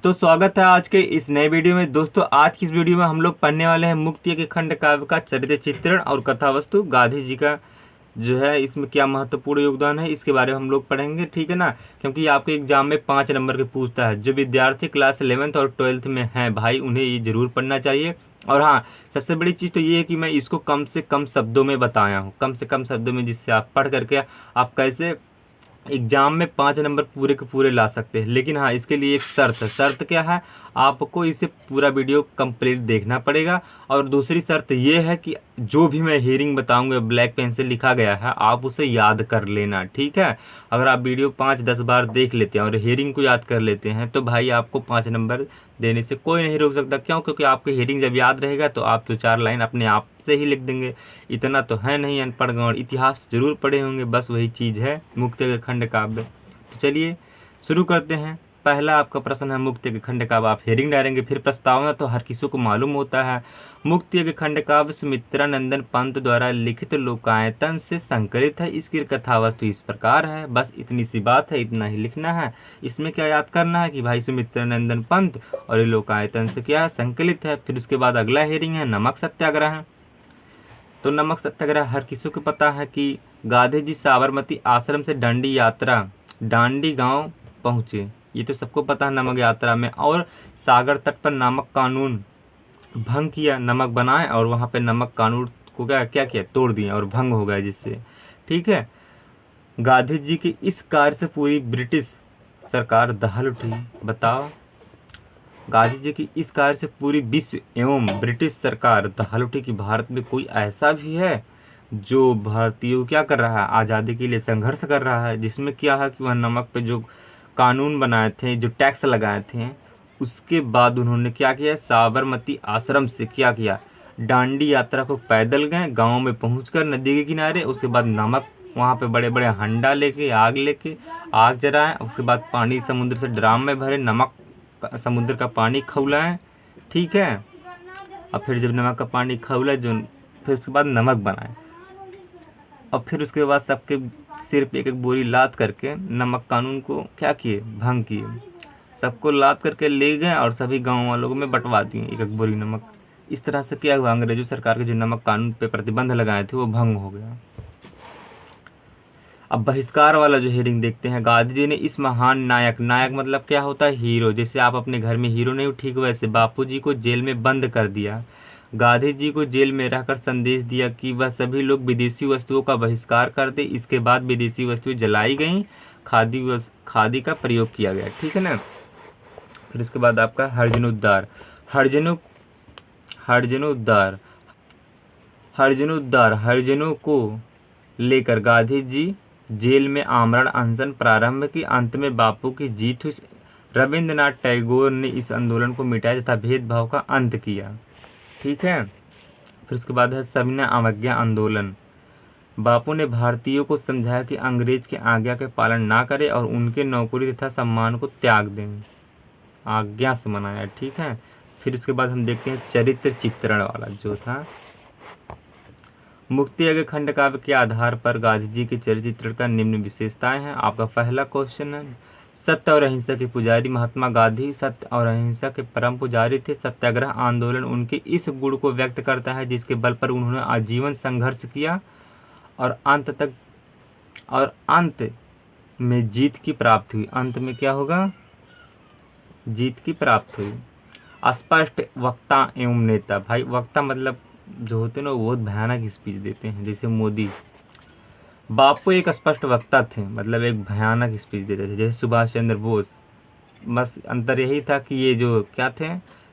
तो स्वागत है आज के इस नए वीडियो में। दोस्तों आज की इस वीडियो में हम लोग पढ़ने वाले हैं मुक्तिया के खंड काव्य का चरित्र चित्रण और कथा वस्तु। गांधी जी का जो है इसमें क्या महत्वपूर्ण योगदान है इसके बारे में हम लोग पढ़ेंगे, ठीक है ना। क्योंकि आपके एग्जाम में 5 नंबर के पूछता है। जो विद्यार्थी क्लास 11th और 12th में हैं भाई, उन्हें ये जरूर पढ़ना चाहिए। और हाँ, सबसे बड़ी चीज़ तो ये है कि मैं इसको कम से कम शब्दों में बताया हूँ, कम से कम शब्दों में, जिससे आप पढ़ करके आप कैसे एग्जाम में 5 नंबर पूरे के पूरे ला सकते हैं। लेकिन हाँ, इसके लिए एक शर्त है। शर्त क्या है? आपको इसे पूरा वीडियो कंप्लीट देखना पड़ेगा। और दूसरी शर्त ये है कि जो भी मैं हीरिंग बताऊंगा ब्लैक पेन से लिखा गया है, आप उसे याद कर लेना, ठीक है। अगर आप वीडियो 5-10 बार देख लेते हैं और हीरिंग को याद कर लेते हैं तो भाई आपको 5 नंबर देने से कोई नहीं रोक सकता। क्यों? क्योंकि आपकी हीरिंग जब याद रहेगा तो आप 2-4 लाइन अपने आप से ही लिख देंगे। इतना तो है नहीं अनपढ़, और इतिहास जरूर पढ़े होंगे, बस वही चीज़ है मुक्तिया के खंड काव्य। तो चलिए शुरू करते हैं। पहला आपका प्रश्न है मुक्तिया के खंड काव्य, आप हेरिंग डालेंगे। फिर प्रस्तावना तो हर किसी को मालूम होता है। मुक्तिया के खंड काव्य सुमित्रा नंदन पंत द्वारा लिखित लोकायतन से संकलित है। इसकी कथा वस्तु इस प्रकार है। बस इतनी सी बात है, इतना ही लिखना है। इसमें क्या याद करना है कि भाई सुमित्रा नंदन पंत और ये लोकायतन से क्या है, संकलित है। फिर उसके बाद अगला हेरिंग है नमक सत्याग्रह। तो नमक सत्याग्रह हर किसी को पता है कि गांधी जी साबरमती आश्रम से दांडी यात्रा दांडी गांव पहुंचे, ये तो सबको पता है नमक यात्रा में। और सागर तट पर नमक कानून भंग किया, नमक बनाए और वहाँ पे नमक कानून को क्या किया, तोड़ दिया और भंग हो गया जिससे, ठीक है। गांधी जी की इस कार्य से पूरी ब्रिटिश सरकार दहल उठी। बताओ, गांधी जी की इस कार्य से पूरी विश्व एवं ब्रिटिश सरकार दहल उठी कि भारत में कोई ऐसा भी है जो भारतीयों क्या कर रहा है, आज़ादी के लिए संघर्ष कर रहा है। जिसमें क्या है कि वह नमक पे जो कानून बनाए थे, जो टैक्स लगाए थे, उसके बाद उन्होंने क्या किया, साबरमती आश्रम से क्या किया, दांडी यात्रा को पैदल गए, गांव में पहुंचकर नदी के किनारे। उसके बाद नमक वहाँ पे बड़े बड़े हंडा लेके आग जलाएं। उसके बाद पानी समुद्र से ड्राम में भरे, नमक समुद्र का पानी खौलाएं, ठीक है। और फिर जब नमक का पानी खौला जो, फिर उसके बाद नमक बनाए। और फिर उसके बाद सबके सिर पे एक एक बोरी लाद करके नमक कानून को क्या किए, भंग किए। सबको लाद करके ले गए और सभी गांव वालों में बंटवा दिए एक एक बोरी नमक। इस तरह से क्या हुआ, अंग्रेजों सरकार के जो नमक कानून पे प्रतिबंध लगाए थे वो भंग हो गया। अब बहिष्कार वाला जो हेरिंग देखते हैं। गांधी जी ने इस महान नायक मतलब क्या होता है, हीरो। जैसे आप अपने घर में हीरो नहीं हो, ठीक वैसे बापूजी को जेल में बंद कर दिया। गांधी जी को जेल में रहकर संदेश दिया कि वह सभी लोग विदेशी वस्तुओं का बहिष्कार कर दे। इसके बाद विदेशी वस्तुएं जलाई गईं, खादी का प्रयोग किया गया, ठीक है ना। फिर उसके बाद आपका हरिजनोद्धार। हरिजनों को लेकर गांधी जी जेल में आमरण अनशन प्रारंभ की। अंत में बापू की जीत हुई। रविंद्रनाथ टैगोर ने इस आंदोलन को मिटाया तथा भेदभाव का अंत किया, ठीक है। फिर उसके बाद है सविनय अवज्ञा आंदोलन। बापू ने भारतीयों को समझाया कि अंग्रेज की आज्ञा के पालन ना करें और उनके नौकरी तथा सम्मान को त्याग दें। आज्ञा से मनाया, ठीक है। फिर उसके बाद हम देखते हैं चरित्र चित्रण वाला जो था। मुक्तिया के खंड काव्य के आधार पर गांधी जी के चरित्र चित्रण का निम्न विशेषताएं हैं। आपका पहला क्वेश्चन है, सत्य और अहिंसा के पुजारी। महात्मा गांधी सत्य और अहिंसा के परम पुजारी थे। सत्याग्रह आंदोलन उनके इस गुण को व्यक्त करता है जिसके बल पर उन्होंने आजीवन संघर्ष किया और अंत में जीत की प्राप्ति हुई। अंत में क्या होगा, जीत की प्राप्ति हुई। स्पष्ट वक्ता एवं नेता। भाई वक्ता मतलब जो होते हैं ना, वो बहुत भयानक स्पीच देते हैं, जैसे मोदी। बापू एक स्पष्ट वक्ता थे, मतलब एक भयानक स्पीच देते थे, जैसे सुभाष चंद्र बोस। बस अंतर यही था कि ये जो क्या थे,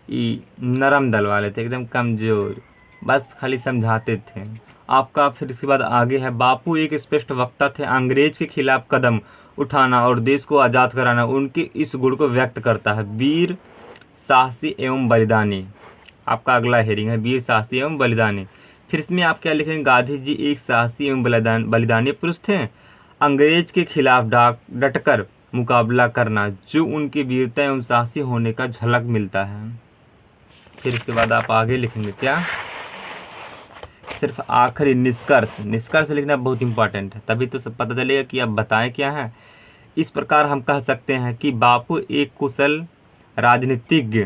ये नरम दल वाले थे, एकदम कमजोर, बस खाली समझाते थे आपका। फिर इसके बाद आगे है, बापू एक स्पष्ट वक्ता थे। अंग्रेज के खिलाफ कदम उठाना और देश को आज़ाद कराना उनके इस गुण को व्यक्त करता है। वीर साहसी एवं बलिदानी। आपका अगला हेरिंग है वीर साहसी एवं बलिदानी। फिर इसमें आप क्या लिखेंगे, गांधी जी एक साहसी एवं बलिदानी पुरुष थे। अंग्रेज के खिलाफ डटकर मुकाबला करना जो उनकी वीरता एवं साहसी होने का झलक मिलता है। फिर इसके बाद आप आगे लिखेंगे क्या, सिर्फ आखिरी निष्कर्ष लिखना बहुत इंपॉर्टेंट है, तभी तो सब पता चलेगा कि आप बताएं क्या है। इस प्रकार हम कह सकते हैं कि बापू एक कुशल राजनीतिज्ञ,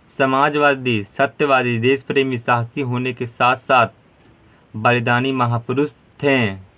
समाजवादी, सत्यवादी, देश प्रेमी, साहसी होने के साथ साथ बलिदानी महापुरुष थे।